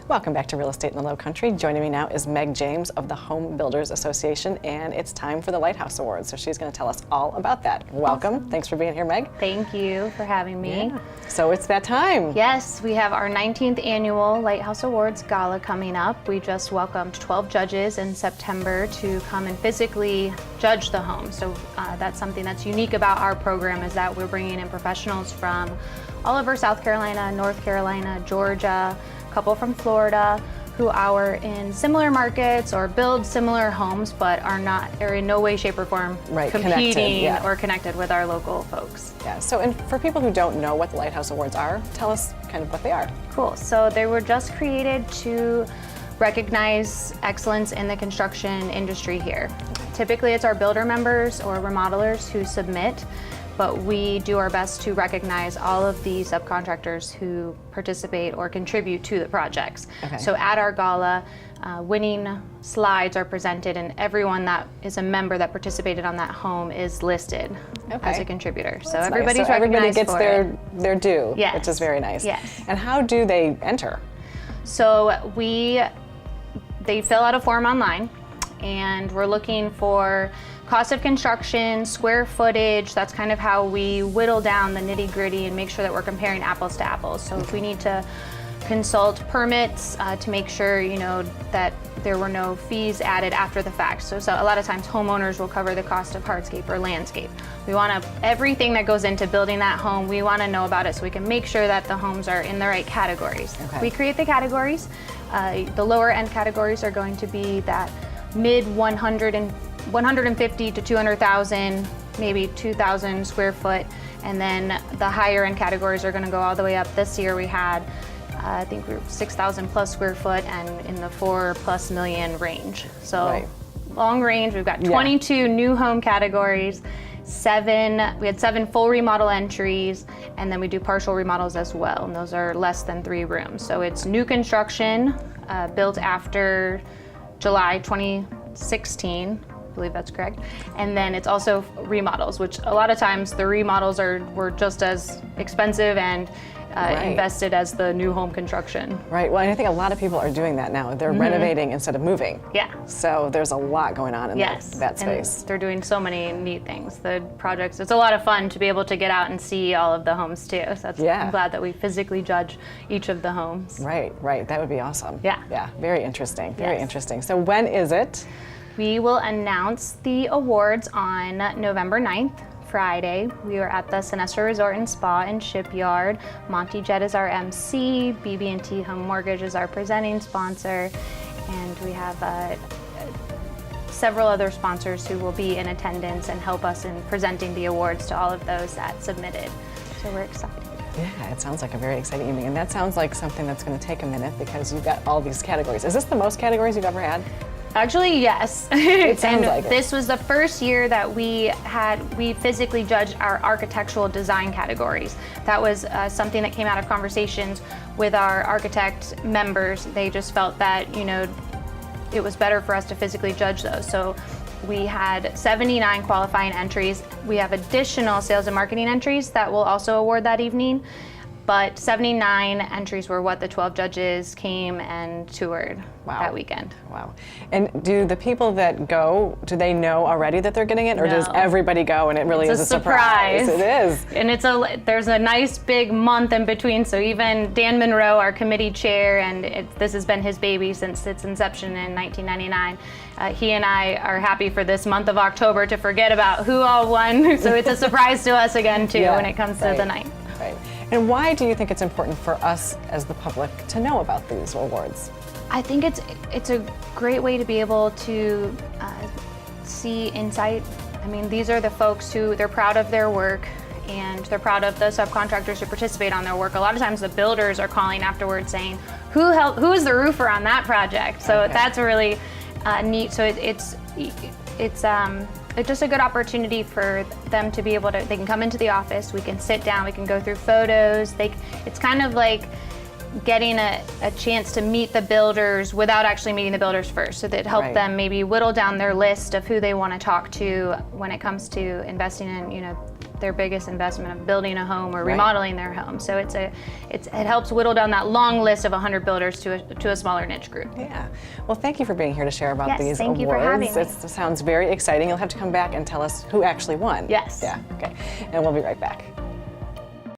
Welcome back to Real Estate in the Low Country. Joining me now is Meg James of the Home Builders Association, and it's time for the LightHouse Awards. So she's going to tell us all about that. Welcome. Awesome. Thanks for being here, Meg. Thank you for having me. Yeah. So it's that time. Yes, we have our 19th annual LightHouse Awards Gala coming up. We just welcomed 12 judges in September to come and physically judge the home. So that's something that's unique about our program, is that we're bringing in professionals from all over South Carolina, North Carolina, Georgia, a couple from Florida, who are in similar markets or build similar homes, but are in no way, shape, or form competing or connected with our local folks. Yeah. So, and for people who don't know what the LightHouse Awards are, tell us kind of what they are. Cool. So they were just created to recognize excellence in the construction industry here. Typically, it's our builder members or remodelers who submit, but we do our best to recognize all of the subcontractors who participate or contribute to the projects. Okay. So at our gala, winning slides are presented, and everyone that is a member that participated on that home is listed as a contributor. So everybody's nice. So everybody gets their due, yes, which is very nice. Yes. And how do they enter? So they fill out a form online, and we're looking for cost of construction, square footage. That's kind of how we whittle down the nitty gritty and make sure that we're comparing apples to apples. So if we need to consult permits to make sure, that there were no fees added after the fact. So a lot of times homeowners will cover the cost of hardscape or landscape. We want everything that goes into building that home, we want to know about it so we can make sure that the homes are in the right categories. Okay. We create the categories. The lower end categories are going to be that mid 150 to 200,000, maybe 2,000 square foot, and then the higher end categories are going to go all the way up. This year we had, I think we were 6,000 plus square foot and in the 4+ million range. So long range. We've got 22 new home categories. We had 7 full remodel entries, and then we do partial remodels as well, and those are less than 3 rooms. So it's new construction built after July 2016. I believe that's correct. And then it's also remodels, which a lot of times the remodels were just as expensive and invested as the new home construction. Right. Well, and I think a lot of people are doing that now. They're renovating instead of moving. Yeah. So there's a lot going on in that space. And they're doing so many neat things. The projects, it's a lot of fun to be able to get out and see all of the homes too. So I'm glad that we physically judge each of the homes. Right. That would be awesome. Yeah. Yeah. Very interesting. Very interesting. So when is it? We will announce the awards on November 9th, Friday. We are at the Sinestro Resort and Spa and Shipyard. Monty Jet is our MC, BB&T Home Mortgage is our presenting sponsor, and we have several other sponsors who will be in attendance and help us in presenting the awards to all of those that submitted. So we're excited. Yeah, it sounds like a very exciting evening, and that sounds like something that's going to take a minute because you've got all these categories. Is this the most categories you've ever had? Actually, yes. It sounds like it. This was the first year that we physically judged our architectural design categories. That was something that came out of conversations with our architect members. They just felt that, it was better for us to physically judge those. So we had 79 qualifying entries. We have additional sales and marketing entries that we'll also award that evening. But 79 entries were what the 12 judges came and toured that weekend. Wow. And do the people that go, do they know already that they're getting it, or does everybody go and it really is a surprise? It is. And there's a nice big month in between, so even Dan Monroe, our committee chair, and this has been his baby since its inception in 1999, he and I are happy for this month of October to forget about who all won, so it's a surprise to us again too when it comes to the night. Right. And why do you think it's important for us as the public to know about these awards? I think it's a great way to be able to see insight. I mean, these are the folks who they're proud of their work, and they're proud of the subcontractors who participate on their work. A lot of times the builders are calling afterwards saying, who is the roofer on that project? So that's really neat. So it's just a good opportunity for them to be able to, they can come into the office, we can sit down, we can go through photos. It's kind of like getting a chance to meet the builders without actually meeting the builders first. So that help them maybe whittle down their list of who they want to talk to when it comes to investing in, their biggest investment of building a home or remodeling their home. So it helps whittle down that long list of 100 builders to a smaller niche group. Yeah. Well, thank you for being here to share about Yes, these thank awards. you for having me. It sounds very exciting. You'll have to come back and tell us who actually won. Yes. Yeah. Okay. And we'll be right back.